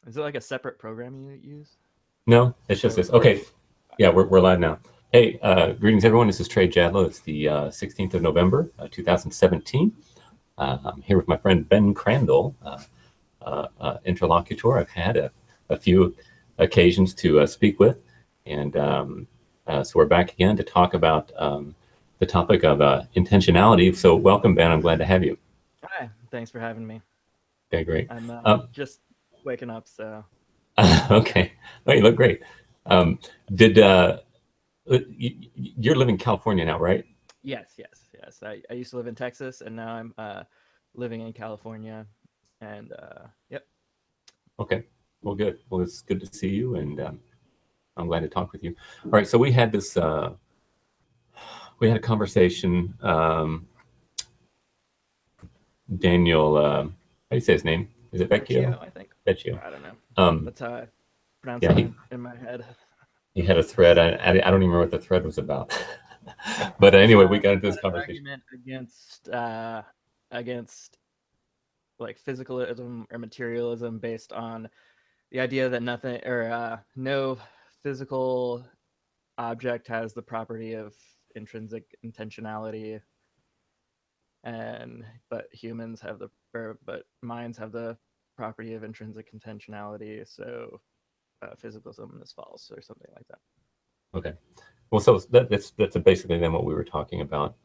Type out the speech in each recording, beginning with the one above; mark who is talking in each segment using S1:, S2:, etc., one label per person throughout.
S1: Is it like a separate program you use?
S2: No, it's just
S1: Or
S2: this. Okay, yeah, we're live now. Hey, greetings everyone. This is Trey Jadlow. It's the 16th of November, 2017. I'm here with my friend Ben Crandall, interlocutor. I've had a few occasions to speak with, and so we're back again to talk about the topic of intentionality. So, welcome, Ben. I'm glad to have you.
S1: hi, thanks for having me.
S2: Okay, great.
S1: I'm
S2: Um,
S1: just waking up, so
S2: okay, oh, you look great. Um, did you're living in California now, right?
S1: yes. I used to live in Texas, and now I'm living in California, and yep.
S2: Okay. Well, good. Well, it's good to see you, and I'm glad to talk with you. All right. So we had this. We had a conversation. Daniel. How do you say his name? Is it Vecchio?
S1: Vecchio, I think.
S2: Vecchio.
S1: I don't know.
S2: Um,
S1: That's how I pronounce
S2: yeah.
S1: it
S2: He
S1: in my head.
S2: he had a thread. I don't even remember what the thread was about. But
S1: It was
S2: anyway, we got into this
S1: about an
S2: conversation.
S1: argument against like physicalism or materialism based on the idea that nothing or no physical object has the property of intrinsic intentionality, and but humans have the but minds have the property of intrinsic intentionality. So physicalism is false or something like that.
S2: Okay. Well, so that's basically then what we were talking about.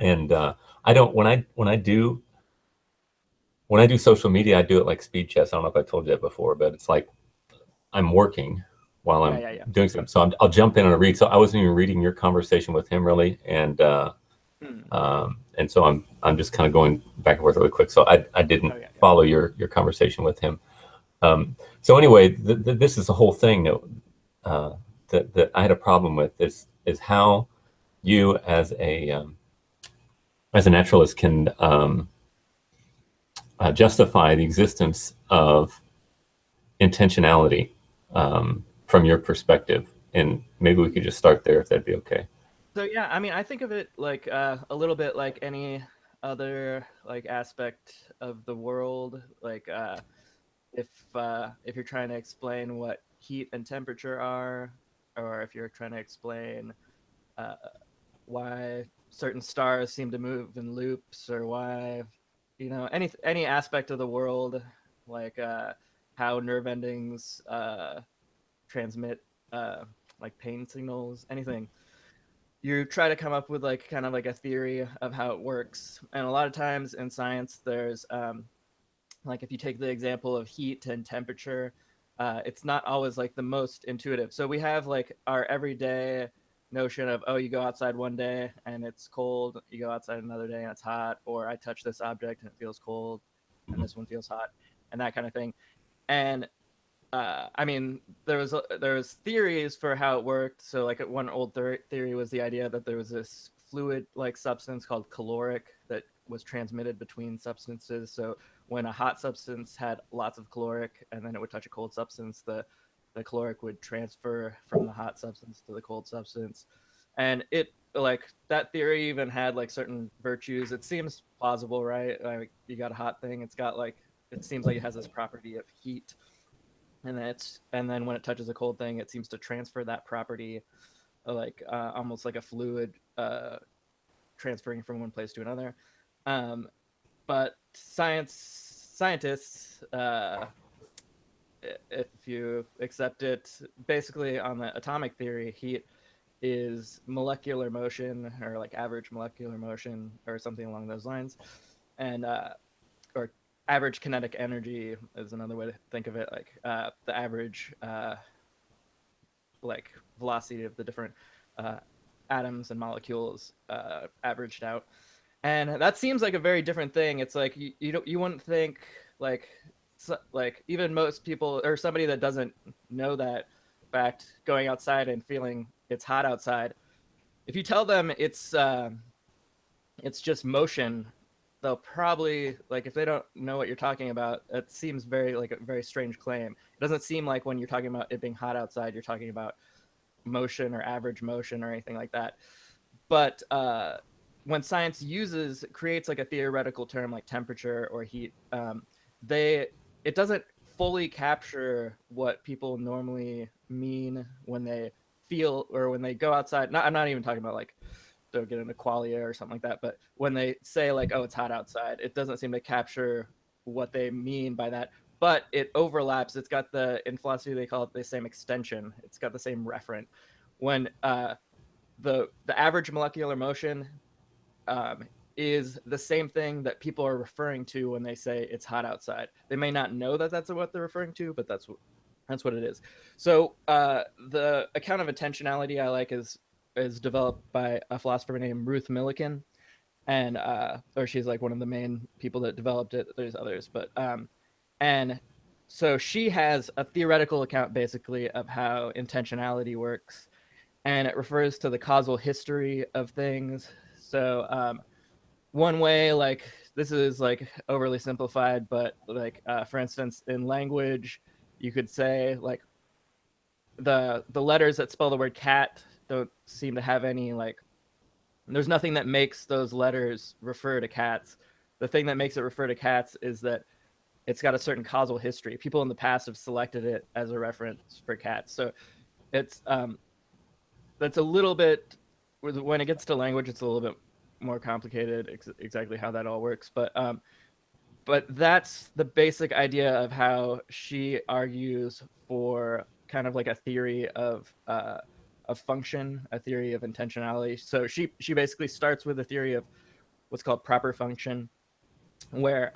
S2: And I don't when I do social media, I do it like speed chess. I don't know if I told you that before, but it's like I'm working while
S1: Yeah,
S2: I'm
S1: yeah, yeah.
S2: doing something. So I'll jump in and I'll read. So I wasn't even reading your conversation with him really,
S1: Hmm.
S2: and so I'm just kind of going back and forth really quick. So I didn't
S1: Oh yeah, yeah.
S2: follow your conversation with him. So anyway, this is the whole thing uh, that I had a problem with is how you as a naturalist can justify the existence of intentionality from your perspective. And maybe we could just start there if that'd be okay.
S1: So yeah, I mean, I think of it like a little bit like any other like aspect of the world. Like if you're trying to explain what heat and temperature are, or if you're trying to explain uh, why certain stars seem to move in loops, or why any aspect of the world, like how nerve endings transmit uh, like pain signals, anything. You try to come up with like kind of like a theory of how it works, and a lot of times in science there's like if you take the example of heat and temperature, it's not always like the most intuitive. So we have like our everyday notion of, oh, you go outside one day and it's cold, you go outside another day and it's hot, or I touch this object and it feels cold and this one feels hot, and that kind of thing. And I mean, there was theories for how it worked. So like one old theory was the idea that there was this fluid like substance called caloric that was transmitted between substances. So when a hot substance had lots of caloric and then it would touch a cold substance, the caloric would transfer from the hot substance to the cold substance. And it like that theory even had like certain virtues. It seems plausible, right? Like you got a hot thing, it's got like it seems like it has this property of heat, and then when it touches a cold thing, it seems to transfer that property, like almost like a fluid transferring from one place to another. Um, but scientists, if you accept it, basically on the atomic theory, heat is molecular motion, or like average molecular motion or something along those lines, and or average kinetic energy is another way to think of it, like the average like velocity of the different uh, atoms and molecules averaged out. And that seems like a very different thing. It's like you don't you wouldn't think like like even most people or somebody that doesn't know that fact, going outside and feeling it's hot outside, if you tell them it's just motion, they'll probably like, if they don't know what you're talking about, it seems very like a very strange claim. It doesn't seem like when you're talking about it being hot outside, you're talking about motion or average motion or anything like that. But when science uses creates like a theoretical term like temperature or heat, they it doesn't fully capture what people normally mean when they feel or when they go outside. I'm not even talking about like don't get into qualia or something like that, but when they say like, oh, it's hot outside, it doesn't seem to capture what they mean by that, but it overlaps. It's got in philosophy they call it the same extension. It's got the same referent. When the average molecular motion um, is the same thing that people are referring to when they say it's hot outside. They may not know that that's what they're referring to, but that's what it is. So the account of intentionality I like is developed by a philosopher named Ruth Millikan, and or she's like one of the main people that developed it. There's others, but and so she has a theoretical account basically of how intentionality works, and it refers to the causal history of things. So one way, like this is like overly simplified, but like for instance, in language, you could say like the letters that spell the word cat don't seem to have any like there's nothing that makes those letters refer to cats. The thing that makes it refer to cats is that it's got a certain causal history. People in the past have selected it as a reference for cats. So it's that's a little bit when it gets to language, it's a little bit more complicated exactly how that all works. But that's the basic idea of how she argues for kind of like a theory of function, a theory of intentionality. So she basically starts with a theory of what's called proper function, where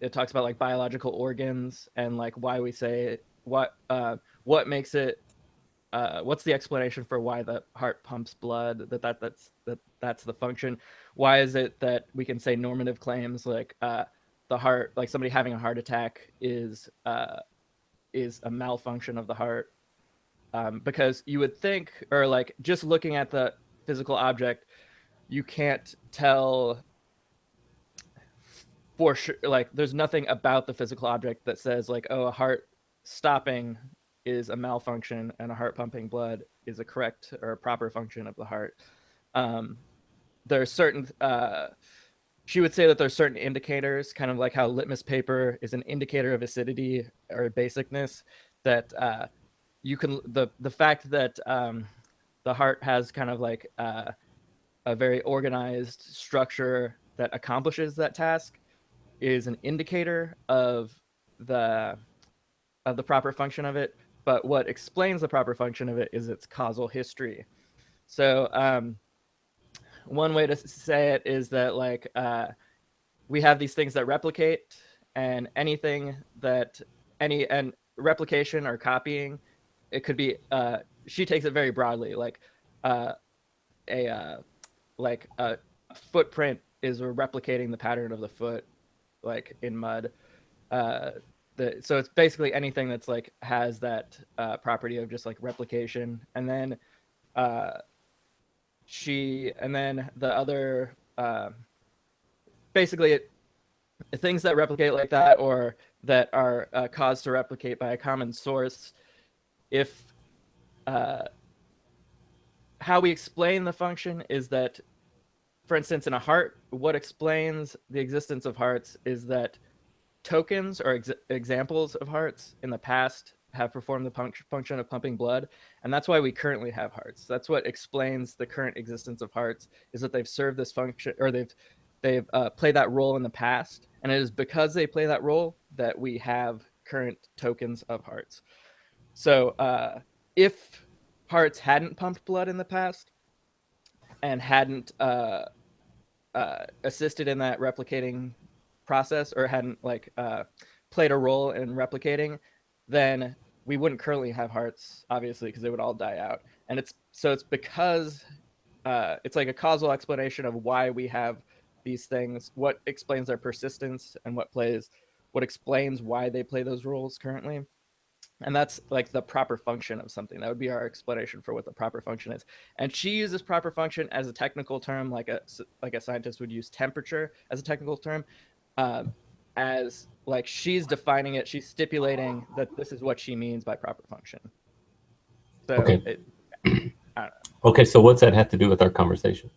S1: it talks about like biological organs and like why we say what makes it what's the explanation for why the heart pumps blood, that's the function. Why is it that we can say normative claims like the heart, like somebody having a heart attack is a malfunction of the heart? Because you would think, or like just looking at the physical object, you can't tell for sure. Like there's nothing about the physical object that says like, oh, a heart stopping is a malfunction and a heart pumping blood is a correct or a proper function of the heart. um, there are certain she would say that there's certain indicators, kind of like how litmus paper is an indicator of acidity or basicness, that you can the fact that the heart has kind of like a very organized structure that accomplishes that task is an indicator the of the proper function of it. But what explains the proper function of it is its causal history. So one way to say it is that like we have these things that replicate, and anything that any and replication or copying, it could be she takes it very broadly, uh, a like a footprint is replicating the pattern of the foot like in mud. uh so it's basically anything that's like has that property of just like replication. And then uh and then the other basically things that replicate like that, or that are caused to replicate by a common source. If how we explain the function is that, for instance, in a heart, what explains the existence of hearts is that tokens or examples of hearts in the past have performed the function of pumping blood, and that's why we currently have hearts. That's what explains the current existence of hearts, is that they've served this function, or they've played that role in the past, and it is because they play that role that we have current tokens of hearts. So if hearts hadn't pumped blood in the past and hadn't assisted in that replicating process, or hadn't like played a role in replicating, then we wouldn't currently have hearts, obviously, because they would all die out. And it's because it's like a causal explanation of why we have these things, what explains their persistence, and what explains why they play those roles currently. And that's like the proper function of something. That would be our explanation for what the proper function is. And she uses proper function as a technical term, like a scientist would use temperature as a technical term. um, as like she's defining it, she's stipulating that this is what she means by proper function. So
S2: Okay.
S1: I don't
S2: Okay. So what's that have to do with our conversation?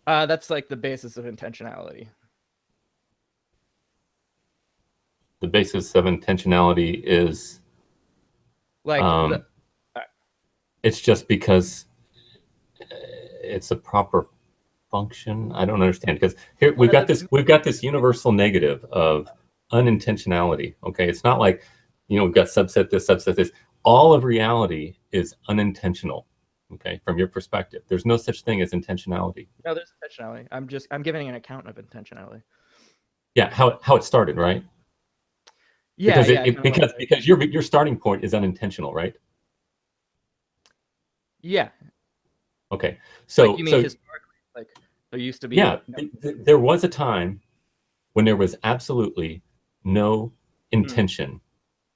S1: that's like the basis of intentionality.
S2: the basis of intentionality is
S1: Like
S2: it's just because it's a proper function. I don't understand, because here we've got this universal negative of unintentionality. Okay, it's not like, we've got subset this. All of reality is unintentional. Okay, from your perspective, there's no such thing as intentionality.
S1: No, there's intentionality. I'm giving an account of intentionality.
S2: Yeah, how it started, right?
S1: Yeah,
S2: Because your starting point is unintentional, right?
S1: Yeah.
S2: Okay, so
S1: like, you mean historically, like there used to be.
S2: Yeah, there was a time when there was absolutely no intention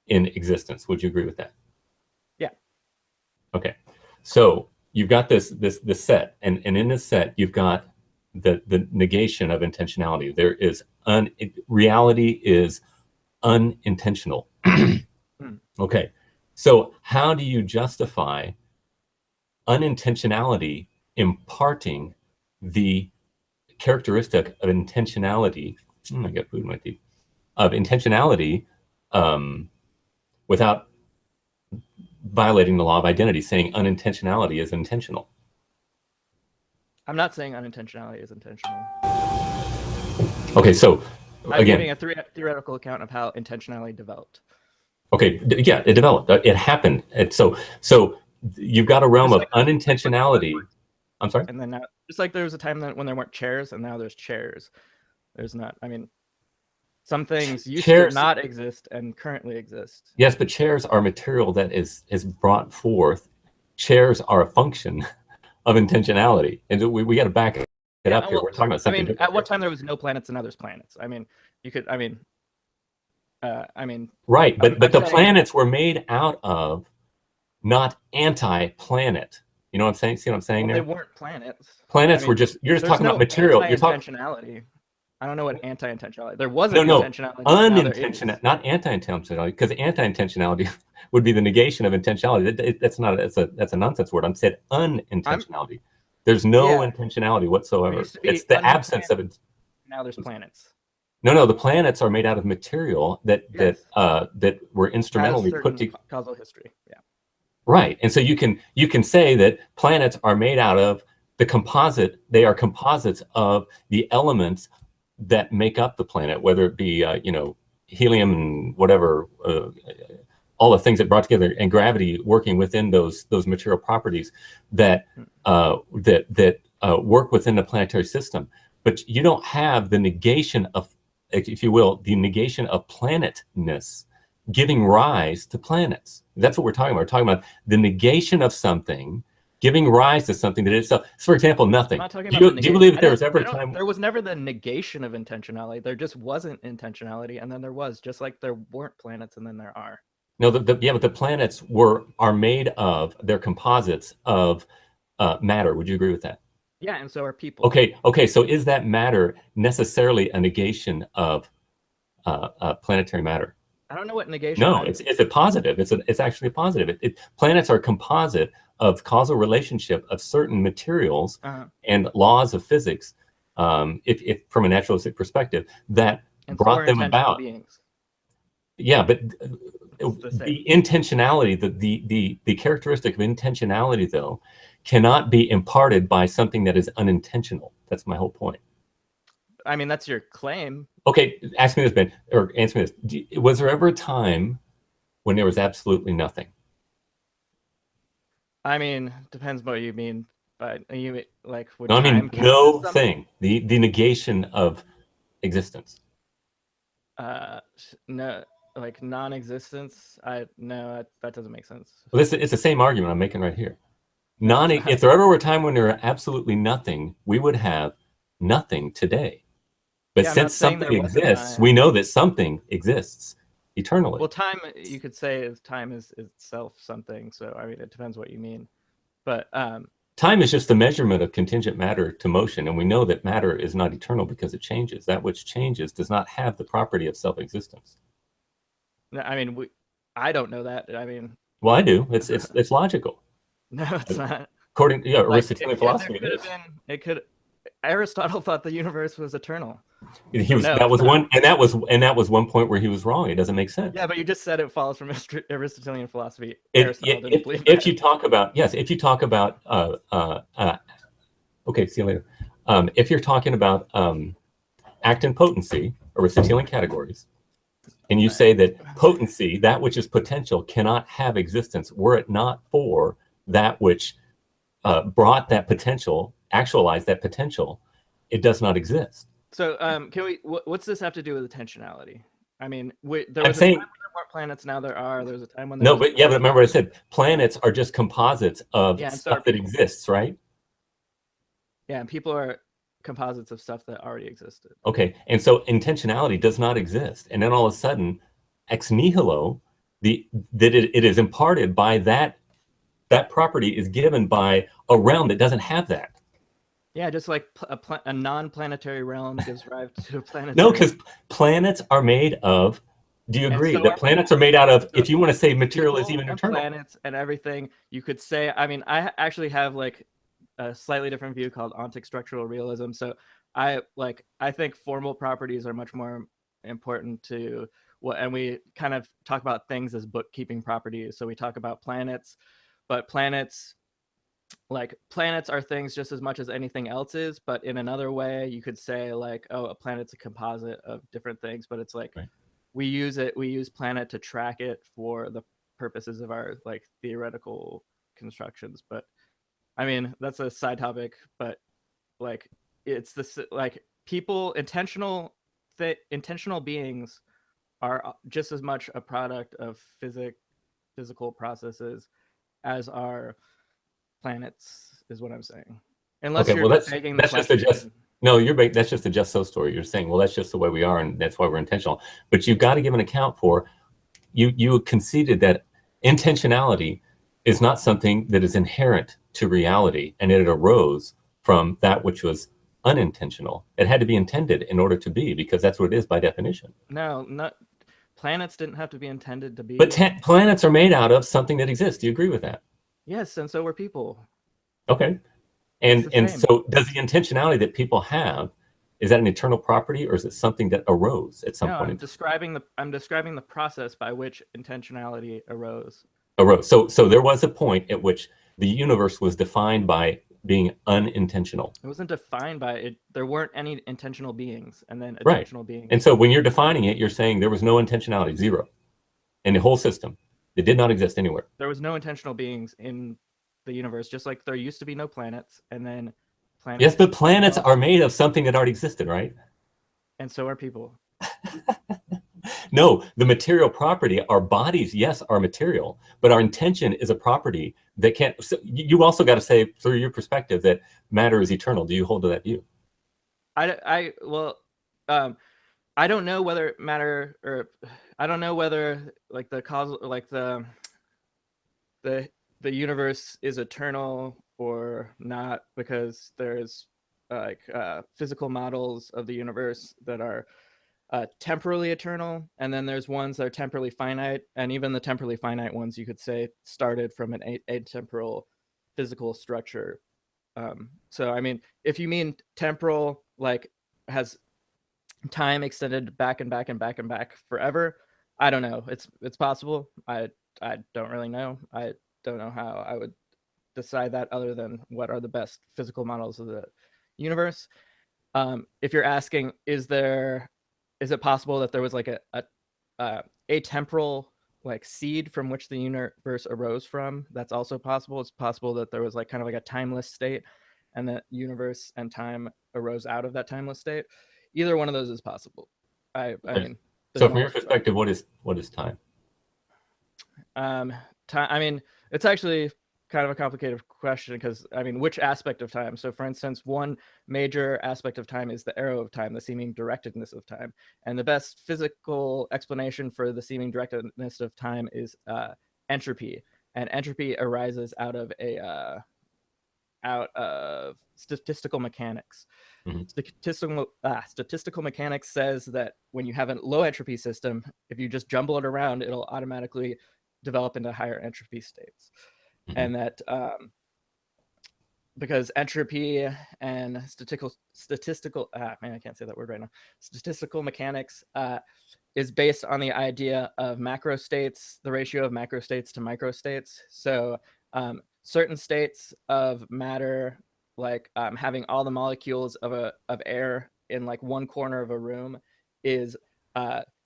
S2: in existence. Would you agree with that?
S1: Yeah.
S2: Okay, so you've got this set, and in this set you've got the negation of intentionality. There is reality is unintentional. Okay, so how do you justify unintentionality imparting the characteristic of intentionality? I got food in my teeth. Of intentionality, without violating the law of identity, saying unintentionality is intentional.
S1: I'm not saying unintentionality is intentional.
S2: Okay, so
S1: I'm giving a theoretical account of how intentionality developed.
S2: Okay, yeah, it developed. It happened. So you've got a realm of unintentionality. I'm sorry?
S1: And then now, just like there was a time when there weren't chairs, and now there's chairs. There's not. I mean, some things used to not exist and currently exist.
S2: Yes, but chairs are material that is brought forth. Chairs are a function of intentionality, and we got to back it up here. We're talking about something different.
S1: At what time there was no planets and others planets? I mean, you could.
S2: Right, but the planets were made out of not anti-planet. You know what I'm saying? See what I'm saying there?
S1: They weren't planets.
S2: Planets were just, you're just talking about material. You're talking
S1: intentionality. I don't know what anti-intentionality. There wasn't intentionality.
S2: Unintentional, not anti-intentionality, because anti-intentionality would be the negation of intentionality. That's not. That's a nonsense word. I'm saying unintentionality. There's no intentionality whatsoever. It's the absence of it.
S1: Now there's planets.
S2: No, the planets are made out of material that were instrumentally put together.
S1: Causal history. Yeah.
S2: Right, and so you can say that planets are made out of the composite. They are composites of the elements that make up the planet, whether it be helium and whatever, all the things that brought together, and gravity working within those material properties that work within the planetary system. But you don't have the negation of, if you will, the negation of planetness giving rise to planets. That's what we're talking about. We're talking about the negation of something giving rise to something that itself. For example, nothing. Do you believe there was ever a time?
S1: There was never the negation of intentionality. There just wasn't intentionality, and then there was, just like there weren't planets, and then there are.
S2: No, but the planets are made of, they're composites of matter. Would you agree with that?
S1: Yeah, and so are people.
S2: Okay. So is that matter necessarily a negation of planetary matter?
S1: I don't know what negation.
S2: No, it's a positive. It's actually a positive. Planets are a composite of causal relationship of certain materials and laws of physics, if from a naturalistic perspective, that brought them about. Beings. Yeah, but the intentionality, the characteristic of intentionality, though, cannot be imparted by something that is unintentional. That's my whole point.
S1: I mean, that's your claim.
S2: Okay, ask me this, Ben, or answer me this. Was there ever a time when there was absolutely nothing?
S1: I mean, depends what you mean. But you like, would
S2: no, I mean, no thing. The negation of existence.
S1: No, like non-existence. No, that doesn't make sense.
S2: Well, it's the same argument I'm making right here. If there ever were a time when there were absolutely nothing, we would have nothing today. But since something exists, we know that something exists eternally.
S1: Well, time, you could say, time is itself something. So, I mean, it depends what you mean. But
S2: time is just the measurement of contingent matter to motion. And we know that matter is not eternal because it changes. That which changes does not have the property of self-existence.
S1: I mean, I don't know that. I mean...
S2: Well, I do. It's logical.
S1: No, it's not.
S2: According to Aristotelian philosophy,
S1: Aristotle thought the universe was eternal.
S2: That was one, and that was one point where he was wrong. It doesn't make sense.
S1: Yeah, but you just said it follows from Aristotelian philosophy.
S2: If you talk about okay, see you later. If you're talking about act and potency, Aristotelian categories, and you say that potency, that which is potential, cannot have existence were it not for that which brought that potential, actualized that potential, it does not exist.
S1: So can we? What's this have to do with intentionality? I mean, there was a time when there weren't planets. Now there are. There was a time when there
S2: but remember I said planets are just composites of stuff that exists, right?
S1: Yeah, and people are composites of stuff that already existed.
S2: Okay, and so intentionality does not exist, and then all of a sudden, ex nihilo, it is imparted by that property is given by a realm that doesn't have that.
S1: Yeah, just like a non-planetary realm gives rise to a planetary.
S2: No, because planets are made of. Do you agree that planets are made out of? If you want to say material is even eternal,
S1: planets and everything, you could say. I mean, I actually have like a slightly different view called ontic structural realism. So I think formal properties are much more important to what, and we kind of talk about things as bookkeeping properties. So we talk about planets, but planets are things just as much as anything else is, but in another way you could say like, oh, a planet's a composite of different things, but it's like we use planet to track it for the purposes of our like theoretical constructions. But I mean, that's a side topic, but like it's this like intentional beings are just as much a product of physical processes as are planets, is what I'm saying. Unless you're taking
S2: that's just that's just a just so story. You're saying, well, that's just the way we are, and that's why we're intentional. But you've got to give an account for you conceded that intentionality is not something that is inherent to reality, and it arose from that which was unintentional. It had to be intended in order to be, because that's what it is by definition.
S1: No, not planets didn't have to be intended to be.
S2: But planets are made out of something that exists. Do you agree with that?
S1: Yes, and so were people.
S2: Okay. And so does the intentionality that people have, is that an eternal property, or is it something that arose at some point?
S1: I'm describing the process by which intentionality arose.
S2: So there was a point at which the universe was defined by being unintentional.
S1: It wasn't defined by it. There weren't any intentional beings, and then intentional beings.
S2: And so when you're defining it, you're saying there was no intentionality, zero, in the whole system. It did not exist anywhere.
S1: There was no intentional beings in the universe, just like there used to be no planets, and then
S2: planets. Yes, but planets are made of something that already existed, right?
S1: And so are people.
S2: No, the material property, our bodies, yes, are material, but our intention is a property that can't. So you also got to say, through your perspective, that matter is eternal. Do you hold to that view?
S1: I don't know whether matter, or I don't know whether like the causal, like the universe is eternal or not, because there's physical models of the universe that are temporally eternal, and then there's ones that are temporally finite, and even the temporally finite ones you could say started from an atemporal physical structure. So I mean, if you mean temporal, like has time extended back and back and back and back forever, I don't know. It's possible. I don't really know. I don't know how I would decide that, other than what are the best physical models of the universe. If you're asking, is it possible that there was like a atemporal like seed from which the universe arose from? That's also possible. It's possible that there was like kind of like a timeless state, and that universe and time arose out of that timeless state. Either one of those is possible. I mean,
S2: so from your perspective, what is time?
S1: Time. I mean, it's actually kind of a complicated question, because I mean, which aspect of time? So for instance, one major aspect of time is the arrow of time, the seeming directedness of time, and the best physical explanation for the seeming directedness of time is entropy, and entropy arises out of statistical mechanics.
S2: Mm-hmm.
S1: Statistical mechanics says that when you have a low entropy system, if you just jumble it around, it'll automatically develop into higher entropy states. Mm-hmm. And that because entropy and statistical man, I can't say that word right now. Statistical mechanics is based on the idea of macro states, the ratio of macro states to micro states. So certain states of matter, like having all the molecules of air in like one corner of a room, is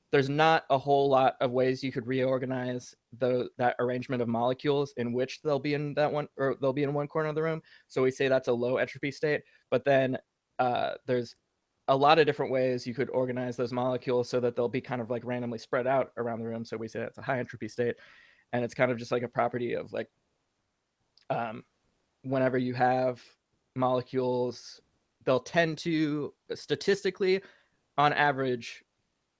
S1: there's not a whole lot of ways you could reorganize that arrangement of molecules in which they'll be in that one, or they'll be in one corner of the room. So we say that's a low entropy state. But then there's a lot of different ways you could organize those molecules so that they'll be kind of like randomly spread out around the room. So we say that's a high entropy state. And it's kind of just like a property of like whenever you have molecules, they'll tend to, statistically, on average,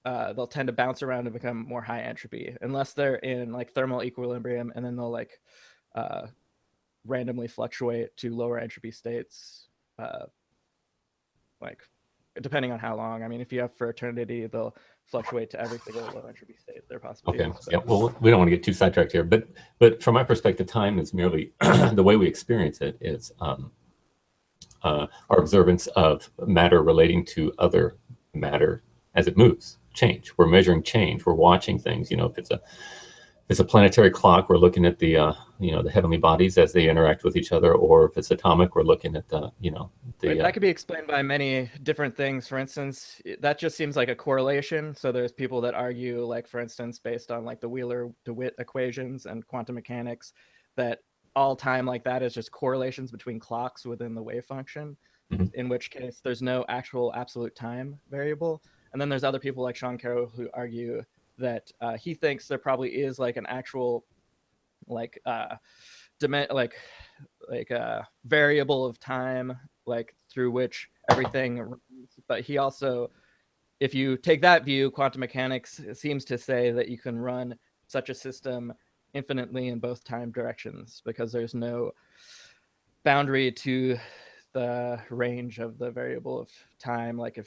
S1: they'll tend to bounce around and become more high entropy unless they're in like thermal equilibrium, and then they'll like randomly fluctuate to lower entropy states, like depending on how long. I mean, if you have for eternity, they'll fluctuate to every single low entropy state there possibly
S2: Okay.
S1: is. So.
S2: Yeah. Well, we don't want to get too sidetracked here, but from my perspective, time is merely the way we experience it is our observance of matter relating to other matter as it moves. Change. We're measuring change. We're watching things. You know, if it's a planetary clock, we're looking at the the heavenly bodies as they interact with each other, or if it's atomic, we're looking at
S1: that could be explained by many different things. For instance, that just seems like a correlation. So there's people that argue, like, for instance, based on like the Wheeler-DeWitt equations and quantum mechanics, that all time like that is just correlations between clocks within the wave function, in which case there's no actual absolute time variable. And then there's other people like Sean Carroll who argue that he thinks there probably is like an actual like variable of time, like through which everything runs. But he also, if you take that view, quantum mechanics seems to say that you can run such a system infinitely in both time directions, because there's no boundary to the range of the variable of time, like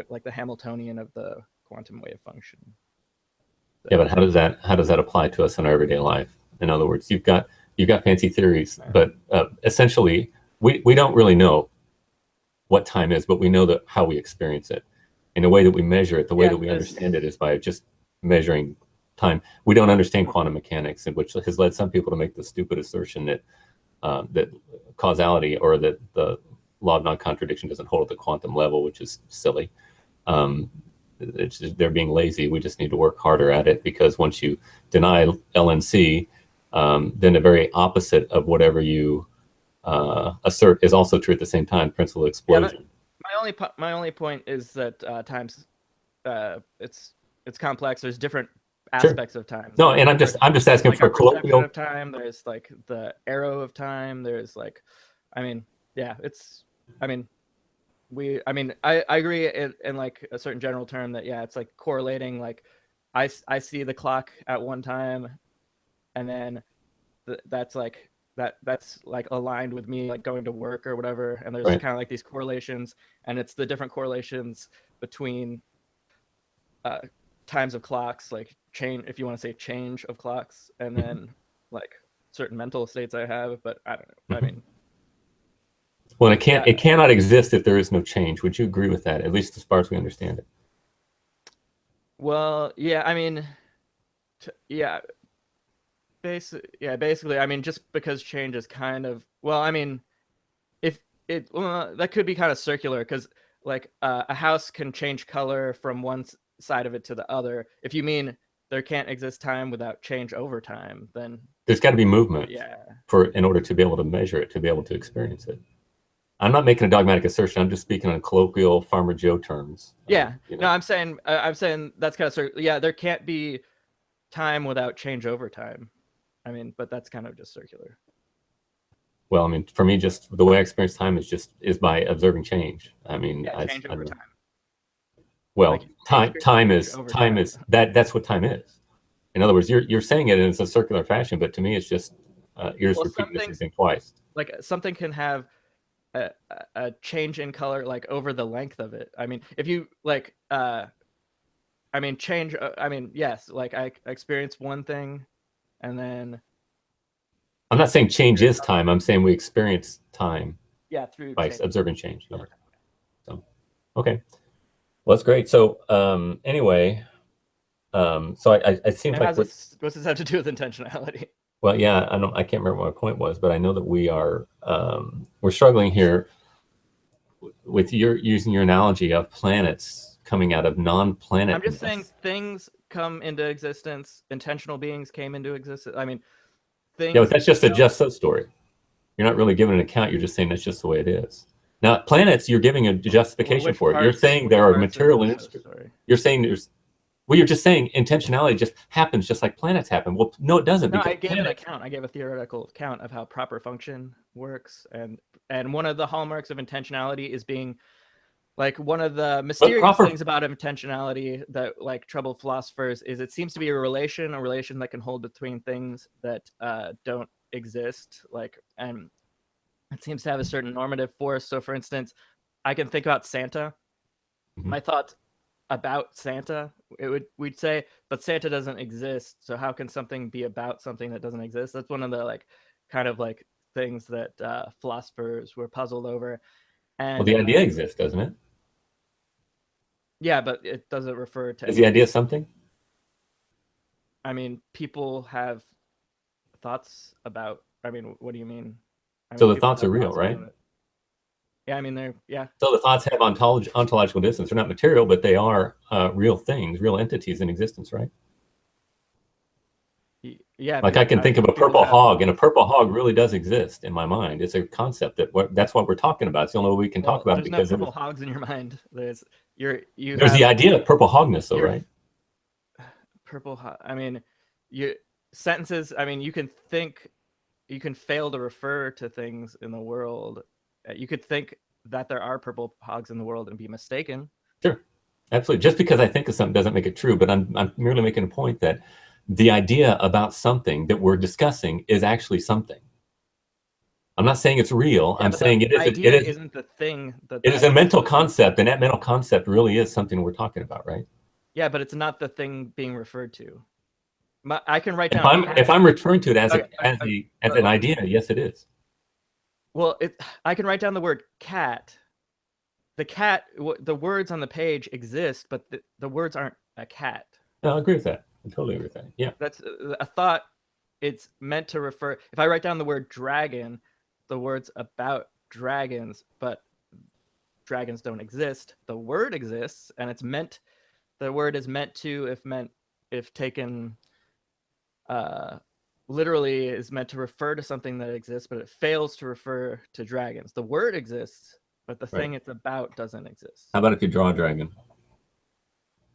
S1: like the Hamiltonian of the quantum wave function.
S2: So. Yeah, but how does that apply to us in our everyday life? In other words, you've got fancy theories, but essentially we don't really know what time is, but we know that how we experience it, and the way that we measure it, the way that we understand it, is by just measuring time. We don't understand quantum mechanics, which has led some people to make the stupid assertion that that causality, or that the law of non-contradiction, doesn't hold at the quantum level, which is silly. It's just, they're being lazy. We just need to work harder at it, because once you deny LNC, then the very opposite of whatever you assert is also true at the same time. Principal explosion.
S1: Yeah, my only point is that time's it's complex. There's different aspects of time.
S2: No, and I'm just asking for a colloquial
S1: of time. There's like the arrow of time. There's like, I mean, yeah, it's, I mean, I agree in like a certain general term that, yeah, it's like correlating. Like I see the clock at one time, and then that's like that's like aligned with me like going to work or whatever, and there's kind of like these correlations, and it's the different correlations between times of clocks, like change, if you want to say change of clocks, and then like certain mental states I have. But I don't know. I mean,
S2: well, it cannot exist if there is no change. Would you agree with that, at least as far as we understand it?
S1: Well, yeah, I mean, basically, I mean, just because change is kind of, well, I mean, if it, that could be kind of circular, because like a house can change color from one side of it to the other. If you mean there can't exist time without change over time, then
S2: there's got to be movement,
S1: yeah,
S2: in order to be able to measure it, to be able to experience it. I'm not making a dogmatic assertion. I'm just speaking on colloquial Farmer Joe terms.
S1: Yeah, no, I'm saying that's kind of yeah, there can't be time without change over time. I mean, but that's kind of just circular.
S2: Well, I mean, for me, just the way I experience time is by observing change. I mean,
S1: change over time.
S2: Well, like time is that's what time is. In other words, you're saying it in a circular fashion, but to me, it's just you're just repeating the same thing twice.
S1: Like something can have a change in color like over the length of it. I mean, if you like, I mean, change. I mean, yes, like I experience one thing, and then
S2: I'm not saying change is time. I'm saying we experience time.
S1: Yeah, through
S2: by
S1: change.
S2: observing change. Yeah. So, okay. Well, that's great. So anyway, so I seems like
S1: what's this have to do with intentionality?
S2: Well, yeah, I can't remember what my point was, but I know that we're struggling here with using your analogy of planets coming out of non-planetness.
S1: I'm just saying things come into existence. Intentional beings came into existence. I mean, things.
S2: Yeah, but that's just a just so story. You're not really giving an account. You're just saying that's just the way it is. Now, planets, you're giving a justification for it. You're saying there are material You're saying you're just saying intentionality just happens just like planets happen. Well, no, it doesn't.
S1: No, I gave an account. I gave a theoretical account of how proper function works, and one of the hallmarks of intentionality is being like one of the mysterious things about intentionality that like trouble philosophers is it seems to be a relation that can hold between things that don't exist, like, and it seems to have a certain normative force. So for instance, I can think about Santa. My thoughts about Santa, we'd say, but Santa doesn't exist. So how can something be about something that doesn't exist? That's one of the like kind of like things that philosophers were puzzled over. And
S2: well, the idea exists, doesn't it?
S1: Yeah, but it doesn't refer to.
S2: Is the idea something?
S1: I mean, people have thoughts about. I mean, what do you mean? I mean,
S2: so the thoughts are real, right?
S1: Yeah, I mean, they're
S2: So the thoughts have ontological distance. They're not material, but they are real things, real entities in existence, right?
S1: Yeah.
S2: Like I can think of a purple hog, and a purple hog really does exist in my mind. It's a concept that's what we're talking about. It's the only way we can talk about it because
S1: there's no purple hogs in your mind. There's
S2: the idea of purple hogness, though, right?
S1: Purple hog. I mean, sentences. I mean, you can fail to refer to things in the world. You could think that there are purple hogs in the world and be mistaken.
S2: Sure, absolutely. Just because I think of something doesn't make it true, but I'm merely making a point that the idea about something that we're discussing is actually something. I'm not saying it's real. I'm saying it
S1: isn't the thing that
S2: it is a mental concept, and that mental concept really is something we're talking about, right?
S1: Yeah, but it's not the thing being referred to. I can write down.
S2: If I'm referring to it as an idea, yes, it is.
S1: Well, I can write down the word cat. The words on the page exist, but the words aren't a cat.
S2: No, I agree with that. I totally agree with that. Yeah.
S1: That's a thought. It's meant to refer. If I write down the word dragon, the word's about dragons, but dragons don't exist. The word exists, and it's meant. The word is meant to, if taken literally, is meant to refer to something that exists, but it fails to refer to dragons. The word exists, but the thing it's about doesn't exist.
S2: How about if you draw a dragon?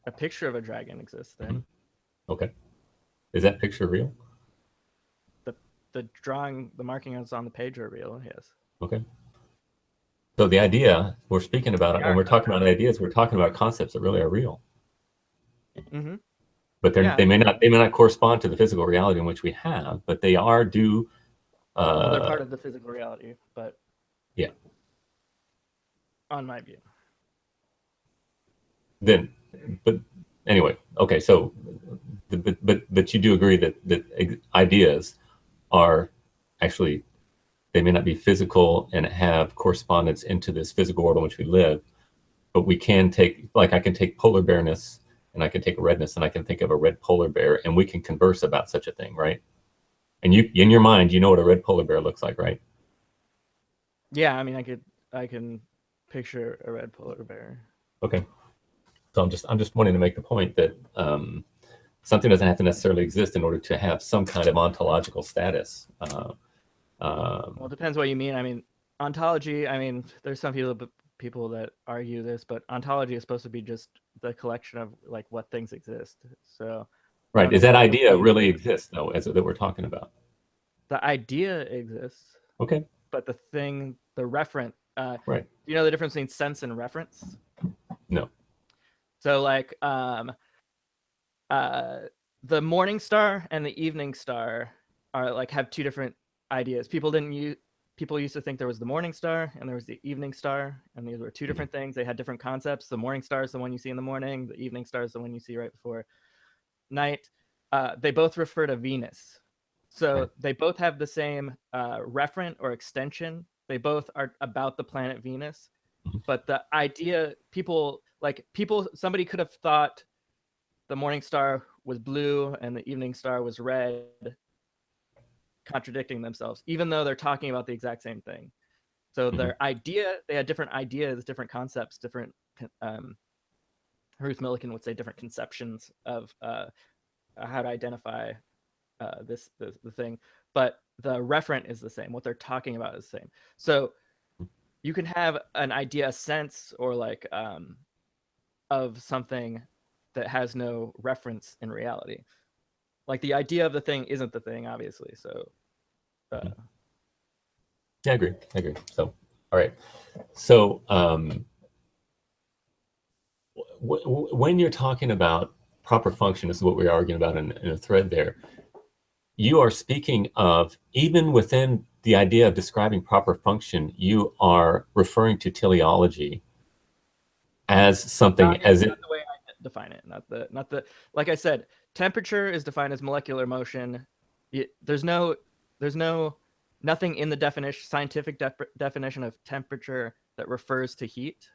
S1: A picture of a dragon exists then.
S2: Okay. Is that picture real?
S1: The drawing, the markings on the page are real, yes.
S2: Okay. So the idea we're speaking about, when we're talking about ideas, we're talking about concepts that really are real.
S1: Mm-hmm.
S2: But they may not correspond to the physical reality in which we have, but they do.
S1: Well, they're part of the physical reality, but
S2: yeah.
S1: On my view.
S2: Then, but anyway, okay. So, but you do agree that ideas are actually, they may not be physical and have correspondence into this physical world in which we live, but we can take, like I can take polar bearness and I can take redness and I can think of a red polar bear and we can converse about such a thing, right? And you, in your mind, you know what a red polar bear looks like, right?
S1: Yeah, I mean, I can picture a red polar bear.
S2: Okay. So I'm just wanting to make the point that something doesn't have to necessarily exist in order to have some kind of ontological status.
S1: Well, it depends what you mean. I mean, ontology, I mean, there's some people that argue this, but ontology is supposed to be just the collection of like what things exist. So
S2: right. Is that idea really exists though, as that we're talking about?
S1: The idea exists.
S2: Okay.
S1: But the thing, the referent,
S2: right.
S1: You know the difference between sense and reference?
S2: No.
S1: So like the morning star and the evening star are like have two different ideas. People used to think there was the morning star and there was the evening star, and these were two different things. They had different concepts. The morning star is the one you see in the morning. The evening star is the one you see right before night. They both refer to Venus. So they both have the same referent or extension They both are about the planet Venus,
S2: Mhm.
S1: but the idea somebody could have thought the morning star was blue and the evening star was red, contradicting themselves, even though they're talking about the exact same thing. So
S2: Mhm.
S1: they had different ideas, different concepts, different. Ruth Millikan would say different conceptions of how to identify the thing, but the referent is the same. What they're talking about is the same. So you can have an idea, a sense, or of something that has no reference in reality. Like the idea of the thing isn't the thing, obviously. So
S2: Mhm. Yeah, I agree. So, all right. So, when you're talking about proper function, this is what we're arguing about in a thread there. You are speaking of, even within the idea of describing proper function, you are referring to teleology as something as it.
S1: not the way I define it. Not the like I said, temperature is defined as molecular motion. There's nothing in the scientific definition of temperature that refers to heat,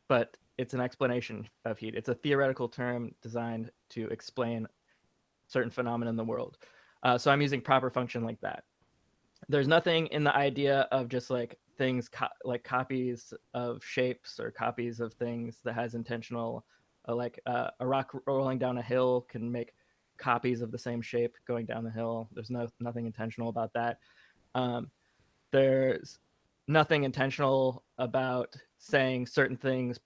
S1: but it's an explanation of heat. It's a theoretical term designed to explain certain phenomena in the world. So I'm using proper function like that. There's nothing in the idea of just like things like copies of shapes or copies of things that has intentional, a rock rolling down a hill can make copies of the same shape going down the hill. There's nothing intentional about that. Um, there's nothing intentional about saying certain things,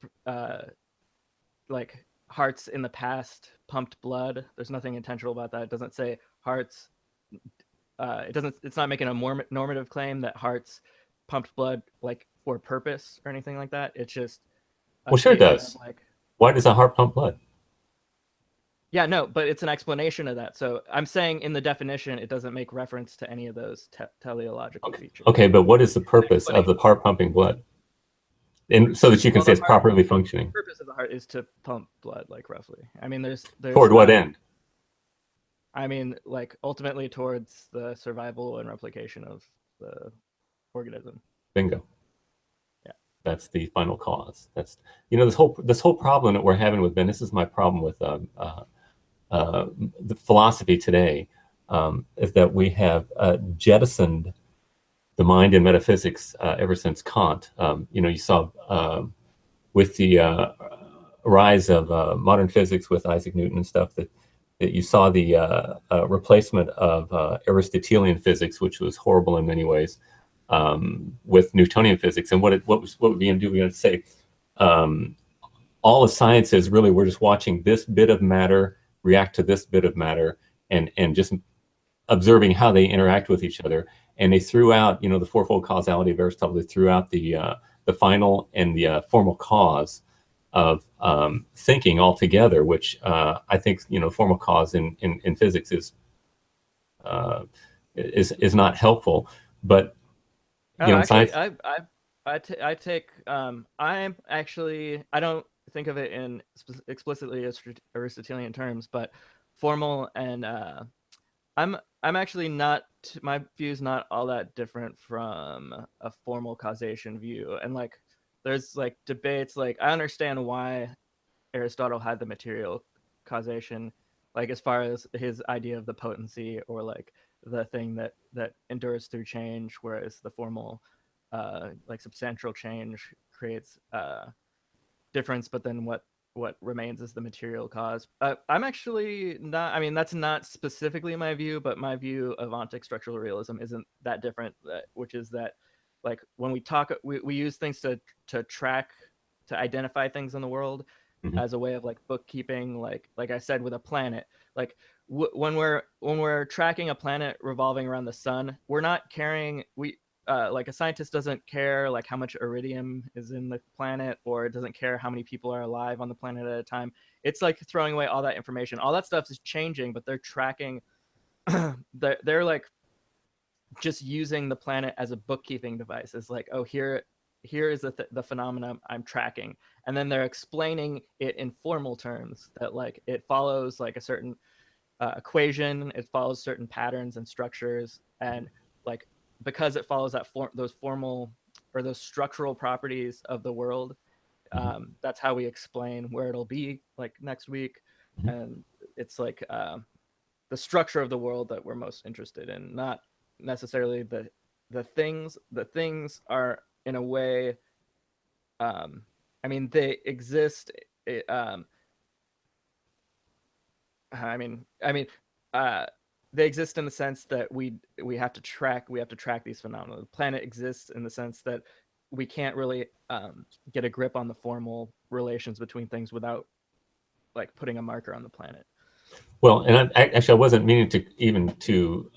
S1: like hearts in the past pumped blood. There's nothing intentional about that. It doesn't say hearts. It doesn't. It's not making a more normative claim that hearts pumped blood like for purpose or anything like that. It's just a
S2: Well, sure it
S1: statement of
S2: does.
S1: like,
S2: Why does a heart pump blood?
S1: yeah, no, but it's an explanation of that. So I'm saying in the definition, it doesn't make reference to any of those teleological
S2: Okay.
S1: features.
S2: Okay, but what is the
S1: It's an
S2: purpose of
S1: explanation.
S2: the heart pumping blood? And so that you can
S1: Well,
S2: say
S1: the
S2: it's
S1: heart,
S2: properly functioning.
S1: the purpose of the heart is to pump blood, like roughly. I mean, there's
S2: Toward what end?
S1: I mean, like ultimately towards the survival and replication of the organism.
S2: Bingo.
S1: Yeah.
S2: That's the final cause. That's, this whole problem that we're having with Ben. This is my problem with the philosophy today, is that we have jettisoned the mind in metaphysics ever since Kant. You saw with the rise of modern physics with Isaac Newton and stuff that you saw the replacement of Aristotelian physics, which was horrible in many ways, with Newtonian physics. And what we're going to do? We're going to say all of science is really, we're just watching this bit of matter react to this bit of matter, and just observing how they interact with each other. And they threw out, the fourfold causality of Aristotle. They threw out the final and the formal cause of thinking altogether, which I think, formal cause in physics is not helpful. But
S1: Oh,
S2: in
S1: actually,
S2: science.
S1: I take I'm actually I don't think of it in explicitly as Aristotelian terms, but formal and I'm actually not my view is not all that different from a formal causation view, and like there's like debates. Like I understand why Aristotle had the material causation, like as far as his idea of the potency or like the thing that endures through change, whereas the formal, like substantial change creates difference, but then what remains is the material cause. I'm actually not. I mean, that's not specifically my view, but my view of ontic structural realism isn't that different. Which is that, like, when we talk, we use things to track, to identify things in the world
S2: Mhm.
S1: as a way of like bookkeeping. Like I said with a planet, like when we're tracking a planet revolving around the sun, we're not carrying like a scientist doesn't care like how much iridium is in the planet, or it doesn't care how many people are alive on the planet at a time. It's like throwing away all that information. All that stuff is changing, but they're tracking. They're like just using the planet as a bookkeeping device. It's like, oh, here is the phenomenon I'm tracking, and then they're explaining it in formal terms that like it follows like a certain equation, it follows certain patterns and structures, and like because it follows that those formal or those structural properties of the world. That's how we explain where it'll be like next week. And it's like the structure of the world that we're most interested in, not necessarily the things. The things are in a way, I mean, they exist. I mean, they exist in the sense that we have to track these phenomena. The planet exists in the sense that we can't really get a grip on the formal relations between things without like putting a marker on the planet.
S2: Well, and actually, I wasn't meaning to even to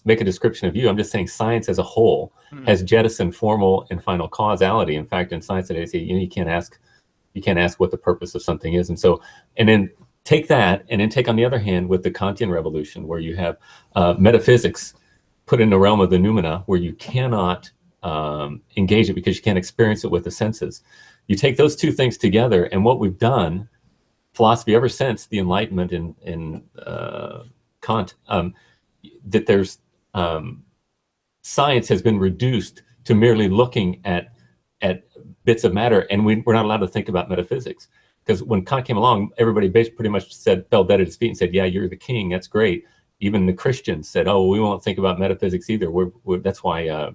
S2: make a description of you. I'm just saying science as a whole has jettisoned formal and final causality. In fact, in science today, they say you can't ask what the purpose of something is, and then take that, and then take on the other hand with the Kantian revolution, where you have metaphysics put in the realm of the noumena, where you cannot engage it because you can't experience it with the senses. You take those two things together, and what we've done, philosophy ever since the Enlightenment in Kant, that there's science has been reduced to merely looking at bits of matter, and we're not allowed to think about metaphysics. Because when Kant came along, everybody pretty much fell dead at his feet and said, "Yeah, you're the king. That's great." Even the Christians said, "Oh, we won't think about metaphysics either." That's why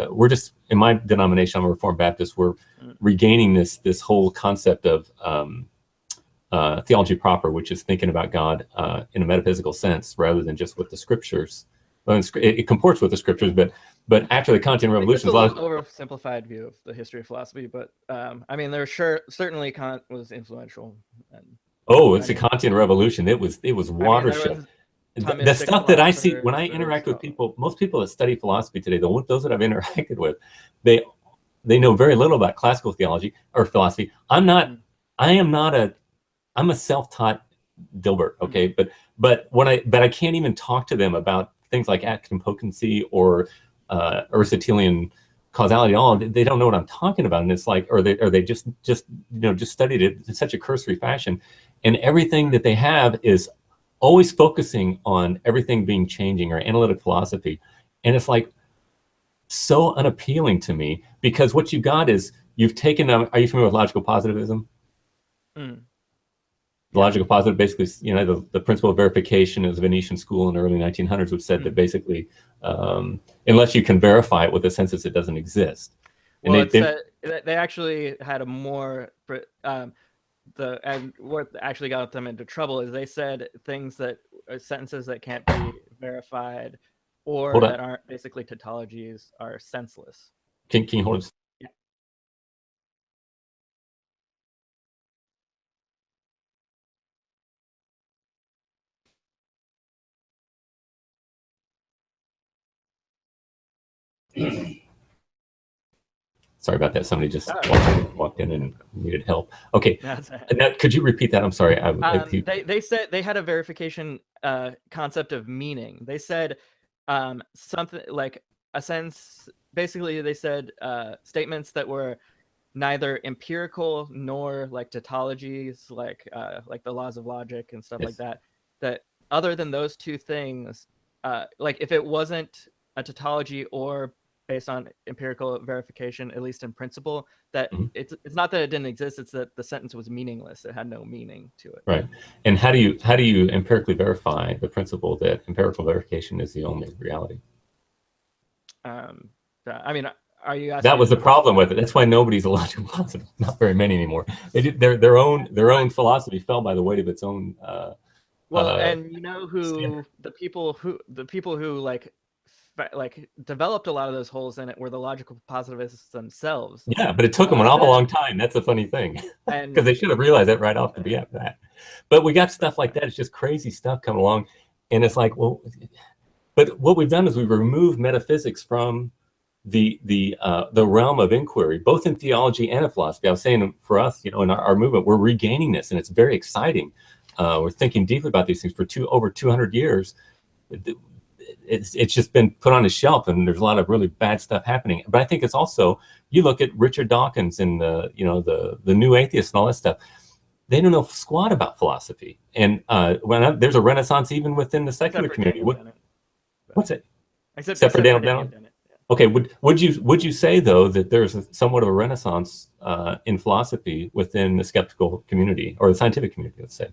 S2: we're just, in my denomination, I'm a Reformed Baptist. We're regaining this whole concept of theology proper, which is thinking about God in a metaphysical sense rather than just with the scriptures. Well, it comports with the scriptures, but after the Kantian revolution,
S1: it's a little oversimplified view of the history of philosophy. But I mean, certainly Kant was influential.
S2: It's the Kantian revolution. It was watershed. The stuff that I see when I interact with people, most people that study philosophy today, those that I've interacted with, they know very little about classical theology or philosophy. I'm a self-taught Dilbert, okay, but I can't even talk to them about things like active potency or Aristotelian causality at all. They don't know what I'm talking about, and it's like, or they just studied it in such a cursory fashion, and everything that they have is always focusing on everything being changing or analytic philosophy, and it's like so unappealing to me, because what you got is you've taken. Are you familiar with logical positivism? Logical positive, basically, the principle of verification is a Venetian school in the early 1900s, which said that basically, unless you can verify it with the census, it doesn't exist.
S1: Well, they actually had a more and what actually got them into trouble is they said things that sentences that can't be verified or that aren't basically tautologies are senseless.
S2: Can you hold it? Sorry about that. Somebody just walked in and needed help. Okay. Now, could you repeat that? I'm sorry.
S1: They said they had a verification concept of meaning. They said something like a sense. Basically, they said statements that were neither empirical nor like tautologies, like the laws of logic and stuff like that. That other than those two things, like if it wasn't a tautology or based on empirical verification, at least in principle, that it's not that it didn't exist, it's that the sentence was meaningless. It had no meaning to it.
S2: Right. And how do you empirically verify the principle that empirical verification is the only reality?
S1: I mean, are you asking?
S2: That was the problem with it. That's why nobody's a logical positive. Not very many anymore. Their own philosophy fell by the weight of its own.
S1: And you know who the people who like developed a lot of those holes in it were the logical positivists themselves.
S2: Yeah, but it took them an awful long time. That's the funny thing, because they should have realized that right off the bat. But we got stuff like that. It's just crazy stuff coming along, and it's like, well, but what we've done is we've removed metaphysics from the realm of inquiry, both in theology and in philosophy. I was saying, for us, in our movement, we're regaining this, and it's very exciting. We're thinking deeply about these things for over 200 years. It's just been put on a shelf, and there's a lot of really bad stuff happening. But I think it's also, you look at Richard Dawkins and the new atheists and all that stuff. They don't know squat about philosophy, and there's a renaissance even within the secular community. What's it? except for Daniel
S1: Dennett
S2: Dennett.
S1: and Dennett. Yeah.
S2: Okay, would you say though that there's somewhat of a renaissance in philosophy within the skeptical community or the scientific community, let's say?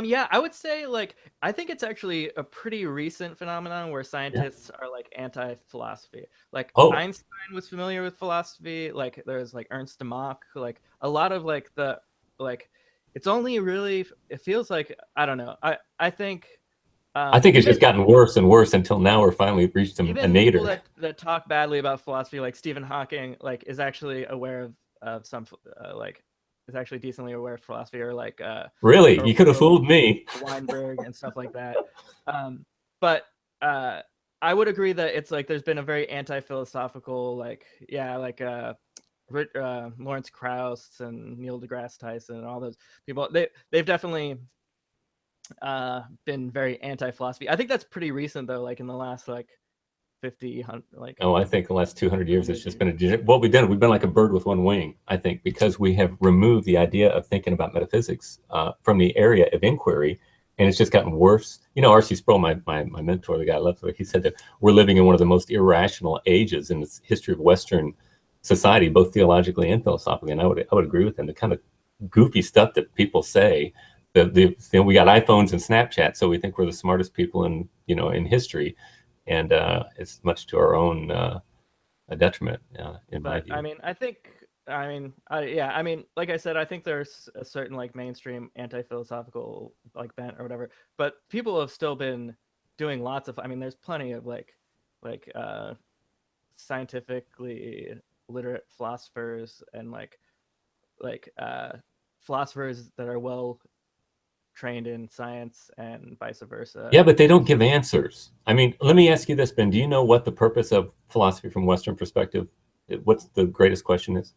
S1: Yeah, I would say like I think it's actually a pretty recent phenomenon where
S2: Yeah.
S1: scientists are like anti-philosophy. Like
S2: Oh,
S1: Einstein was familiar with philosophy. Like there's like Ernst Mach. Like a lot of like the like it's only really it feels like I don't know. I think
S2: I think it's
S1: even
S2: just gotten worse and worse until now we're finally reached a
S1: even people
S2: nadir.
S1: that talk badly about philosophy, like Stephen Hawking, like is actually aware of some like is actually decently aware of philosophy, or like
S2: Really, you could have
S1: or
S2: fooled me.
S1: Weinberg and stuff like that. But uh, I would agree that it's like there's been a very anti-philosophical, like yeah, like Lawrence Krauss and Neil deGrasse Tyson and all those people. They've definitely been very anti-philosophy. I think that's pretty recent though, like in the last like 50, like
S2: Oh, I think the last 200 years, it's
S1: 100
S2: just
S1: years.
S2: been what we've done. We've been like a bird with one wing, I think, because we have removed the idea of thinking about metaphysics from the area of inquiry, and it's just gotten worse. You know, R.C. Sproul, my mentor, the guy I left with, he said that we're living in one of the most irrational ages in the history of Western society, both theologically and philosophically. And I would agree with him. The kind of goofy stuff that people say. We got iPhones and Snapchat, so we think we're the smartest people in history, and it's much to our own detriment, in my
S1: But
S2: view.
S1: yeah, I mean, like I said, I think there's a certain like mainstream anti-philosophical like bent or whatever, but people have still been doing lots of. I mean, there's plenty of like scientifically literate philosophers and like philosophers that are well trained in science and vice versa.
S2: Yeah, but they don't give
S1: So
S2: answers. I mean, let me ask you this, Ben. Do you know what the purpose of philosophy from Western perspective? What's the greatest question is?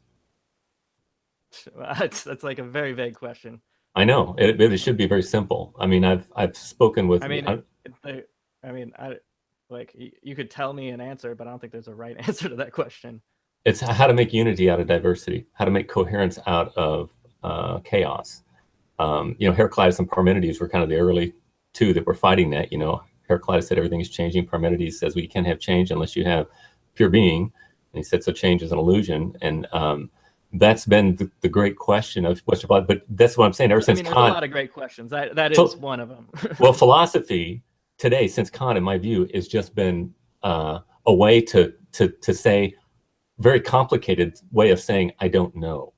S1: that's like a very vague question.
S2: I know it should be very simple. I mean, I've spoken with.
S1: I mean, I mean, I like you could tell me an answer, but I don't think there's a right answer to that question.
S2: It's how to make unity out of diversity, how to make coherence out of chaos. Heraclitus and Parmenides were kind of the early two that were fighting that. Heraclitus said everything is changing. Parmenides says, well, you can't have change unless you have pure being. And he said, so change is an illusion. And that's been the great question of Western philosophy. But that's what I'm saying. Ever since
S1: There's
S2: Kant,
S1: a lot of great questions. That is one of them.
S2: well, philosophy today, since Kant, in my view, has just been a way to say, very complicated way of saying, I don't know.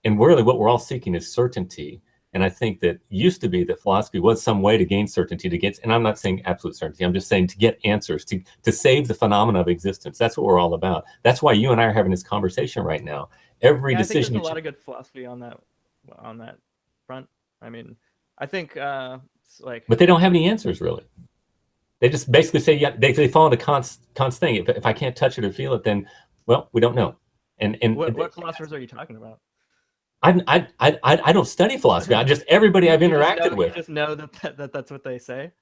S2: And really what we're all seeking is certainty. And I think that used to be that philosophy was some way to gain certainty, and I'm not saying absolute certainty, I'm just saying to get answers, to save the phenomena of existence. That's what we're all about. That's why you and I are having this conversation right now. Every
S1: Yeah, I think there's
S2: decision
S1: a lot of good philosophy on that front. I mean, I think it's like
S2: but they don't have any answers really. They just basically say, yeah, they fall into Kant's thing. If I can't touch it or feel it, then, well, we don't know. And
S1: what philosophers are you talking about?
S2: I don't study philosophy. Everybody I've interacted
S1: You
S2: with.
S1: just know that's what they say.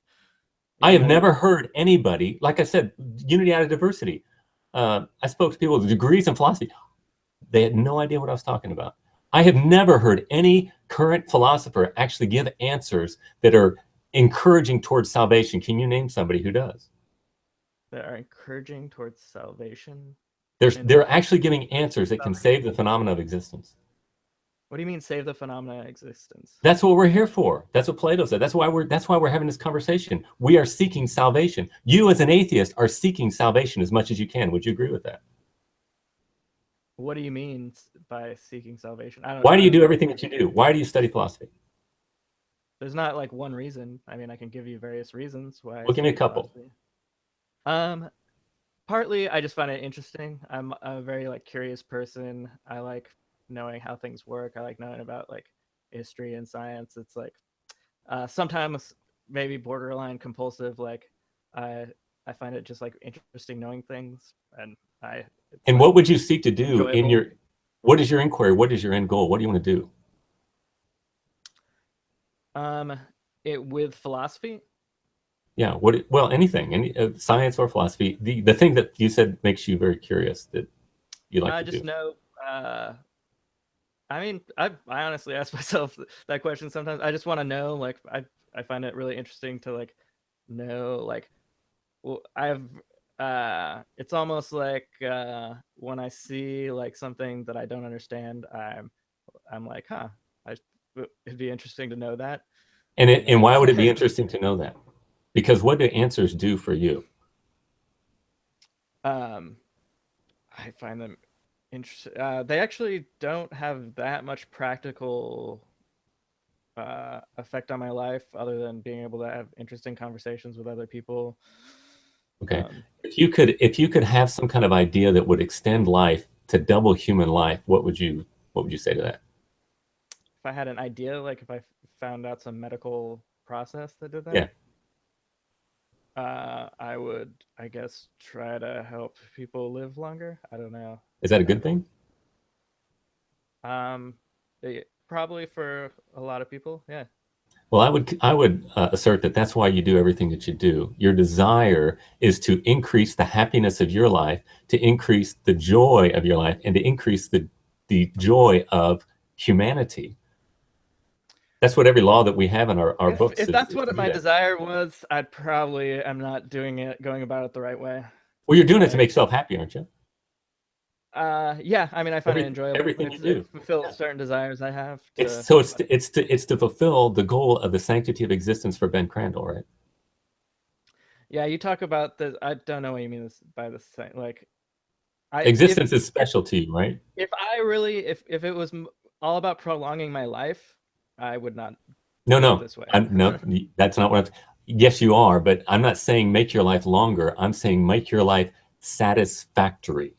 S2: I
S1: Even
S2: have
S1: though
S2: never heard anybody, like I said, unity out of diversity. I spoke to people with degrees in philosophy. They had no idea what I was talking about. I have never heard any current philosopher actually give answers that are encouraging towards salvation. Can you name somebody who does?
S1: that are encouraging towards salvation. And
S2: They're actually giving answers that can
S1: salvation.
S2: save the phenomena of existence.
S1: What do you mean save the phenomena of existence?
S2: That's what we're here for. That's what Plato said. That's why we're having this conversation. We are seeking salvation. You as an atheist are seeking salvation as much as you can. Would you agree with that?
S1: What do you mean by seeking salvation?
S2: Why do
S1: I
S2: you do
S1: don't.
S2: everything that you do? Why do you study philosophy?
S1: There's not like one reason. I mean, I can give you various reasons why I
S2: Well, give me a
S1: study
S2: couple.
S1: philosophy. Um, Partly I just find it interesting. I'm a very like curious person. I like knowing how things work. I like knowing about like history and science. It's like sometimes maybe borderline compulsive. Like I I find it just like interesting knowing things, and it's
S2: And
S1: like
S2: what would you seek to do in
S1: enjoyable.
S2: what is your inquiry? What is your end goal? What do you want to do?
S1: Um, it with philosophy.
S2: Yeah, well, anything, any science or philosophy. The thing that you said makes you very curious that you like
S1: I
S2: to do.
S1: just know. I mean, I honestly ask myself that question sometimes. I just want to know. Like, I find it really interesting to like know. Like, well, I've it's almost like when I see like something that I don't understand, I'm like, huh, I, it'd be interesting to know that.
S2: And why would it be interesting to know that? Because what do answers do for you?
S1: um, I find them interesting. They actually don't have that much practical effect on my life, other than being able to have interesting conversations with other people.
S2: Okay. If you could have some kind of idea that would extend life to double human life, what would you say to that?
S1: If I had an idea, like if I found out some medical process that did
S2: Yeah.
S1: that, I would, I guess, try to help people live longer. I don't know.
S2: Is that a good
S1: Um,
S2: thing?
S1: um, Probably for a lot of people, yeah.
S2: Well, I would assert that that's why you do everything that you do. Your desire is to increase the happiness of your life, to increase the joy of your life, and to increase the joy of humanity. That's what every law that we have in our books
S1: If that's
S2: is to
S1: what
S2: do
S1: my
S2: that.
S1: desire was, I'd probably am not doing it, going about it the right way.
S2: Well, you're doing it to
S1: Like,
S2: make yourself happy, aren't you?
S1: yeah, I mean, I find it enjoyable.
S2: Everything you
S1: It
S2: do.
S1: fulfills
S2: Yeah.
S1: certain desires I have
S2: It's
S1: to.
S2: so it's to fulfill the goal of the sanctity of existence for Ben Crandall, right?
S1: Yeah, you talk about this. I don't know what you mean by this thing. Like, I
S2: Existence is special to you, right?
S1: if I really if it was all about prolonging my life, I would not
S2: No,
S1: live
S2: no,
S1: this way.
S2: no. That's not what I'm. Yes, you are, but I'm not saying make your life longer. I'm saying make your life satisfactory.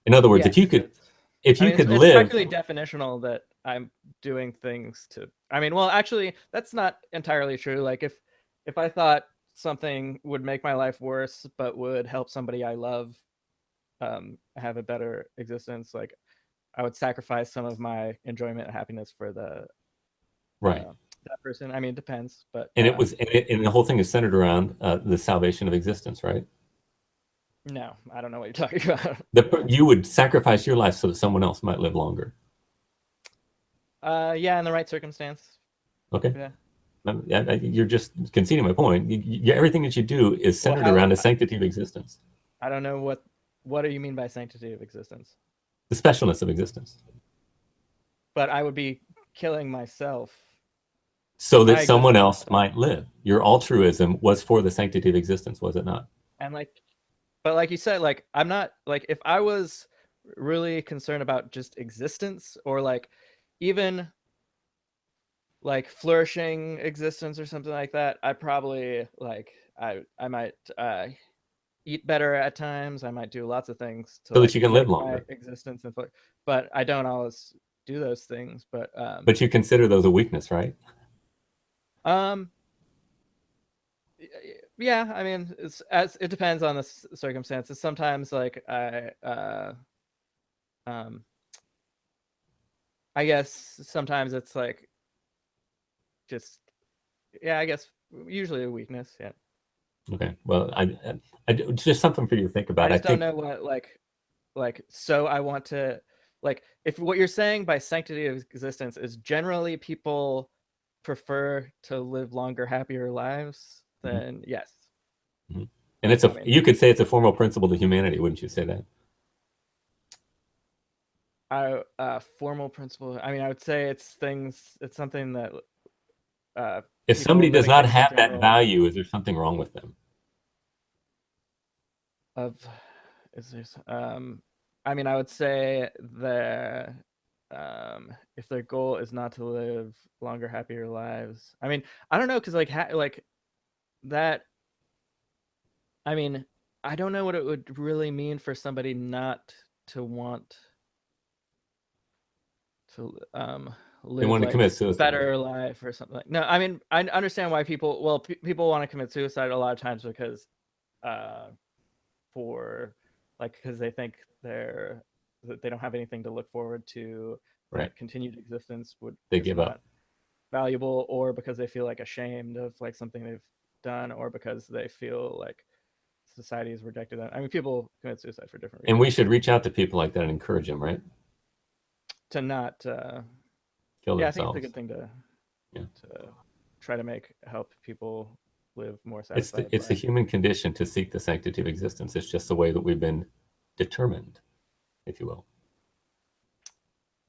S2: In other words,
S1: Yes,
S2: if
S1: I
S2: you
S1: mean,
S2: could
S1: it's
S2: live,
S1: practically definitional that I'm doing things to. I mean, well, actually, that's not entirely true. Like, if I thought something would make my life worse, but would help somebody I love have a better existence, like I would sacrifice some of my enjoyment and happiness for
S2: right?
S1: that person. I mean, it depends, but
S2: And the whole thing is centered around the salvation of existence, right?
S1: no, I don't know what you're talking about.
S2: You would sacrifice your life so that someone else might live longer.
S1: Yeah, in the right circumstance.
S2: Okay.
S1: Yeah.
S2: You're just conceding my point. Everything that you do is
S1: Well,
S2: centered
S1: how?
S2: around the sanctity of existence,
S1: I don't know what do you mean by sanctity of existence?
S2: the specialness of existence,
S1: But I would be killing myself,
S2: so that
S1: my
S2: someone
S1: existence,
S2: else might live. Your altruism was for the sanctity of existence, was it not?
S1: and like, but like you said, like I'm not like if I was really concerned about just existence or like even like flourishing existence or something like that, I probably like I might eat better at times. I might do lots of things to
S2: So that
S1: like
S2: you can live
S1: make my
S2: longer.
S1: existence and but I don't always do those things. But
S2: But you consider those a weakness, right?
S1: um yeah, I mean it's as it depends on the circumstances. Sometimes like um I guess sometimes it's like just yeah, I guess usually a weakness. Yeah.
S2: Okay. Well, it's just something for you to think
S1: I
S2: about. I
S1: just don't
S2: think
S1: know what like so I want to like if what you're saying by sanctity of existence is generally people prefer to live longer, happier lives,
S2: mhm,
S1: then yes.
S2: mhm. And
S1: I mean,
S2: you could say it's a formal principle to humanity, wouldn't you say that?
S1: I formal principle. I mean, I would say it's something that
S2: If somebody
S1: people
S2: does
S1: living
S2: not
S1: things in
S2: have that
S1: general
S2: value, is there something wrong with them?
S1: of is there I mean, I would say that if their goal is not to live longer, happier lives. I mean, I don't know because like that. I mean, I don't know what it would really mean for somebody not to want to
S2: They
S1: live
S2: want to
S1: like
S2: commit suicide.
S1: better life or something like. No, I mean, I understand why people want to commit suicide a lot of times because uh for like because they think that they don't have anything to look forward to,
S2: Right.
S1: that continued existence would
S2: They
S1: is
S2: give up.
S1: not valuable, or because they feel like ashamed of like something they've done, or because they feel like society has rejected them. I mean, people commit suicide for different
S2: And we
S1: reasons.
S2: should reach out to people like that and encourage them, right?
S1: To not
S2: Kill
S1: yeah, I think it's a
S2: themselves.
S1: good thing
S2: Yeah.
S1: to try to help people live more satisfying
S2: It's the
S1: lives.
S2: human condition to seek the sanctity of existence. It's just the way that we've been determined, if you will.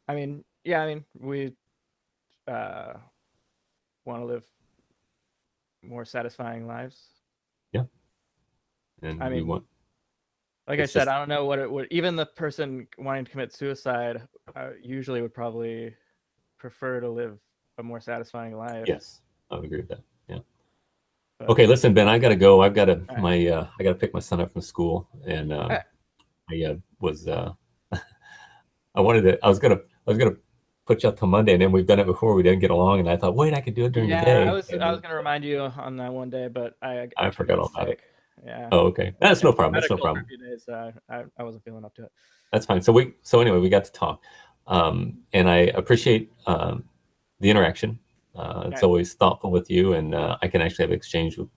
S1: I mean, yeah, I mean, we want to live more satisfying lives.
S2: Yeah. And
S1: I
S2: we
S1: mean,
S2: want,
S1: like I
S2: it's
S1: said,
S2: just,
S1: I don't know what it would. Even the person wanting to commit suicide usually would probably prefer to live a more satisfying life.
S2: yes, I would agree with that. Yeah.
S1: But
S2: Okay, listen, Ben, I got to go. I've got to,
S1: all right.
S2: I got to pick my son up from school. And
S1: All right.
S2: I was, I was gonna put you up till Monday, and then we've done it before. We didn't get along, and I thought, wait, I could do it during the
S1: Yeah,
S2: day. And
S1: I was
S2: then
S1: gonna remind you on that one day, but I
S2: I
S1: turned
S2: forgot
S1: out
S2: all about it.
S1: sick. Yeah,
S2: Oh, okay. That's
S1: and
S2: no
S1: was
S2: problem. That's no
S1: medical for a
S2: problem.
S1: few days, so I wasn't feeling up to it.
S2: That's fine. So anyway, we got to talk, and I appreciate the interaction.
S1: All
S2: It's
S1: right.
S2: always thoughtful with you, and I can actually have exchange with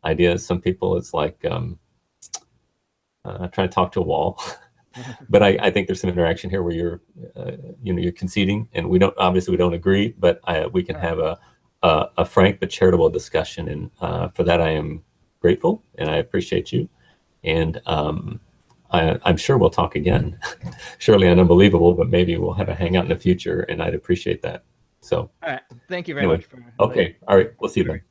S2: ideas. Some people, it's like trying to talk to a wall. But I think there's some interaction here where you're conceding, and we don't agree, but we can have a frank but charitable discussion, and for that I am grateful, and I appreciate you, and I'm sure we'll talk again. Surely unbelievable, but maybe we'll have a hangout in the future, and I'd appreciate that. So
S1: All right. Thank you very
S2: anyway,
S1: much for letting me.
S2: okay, all right, we'll see you then.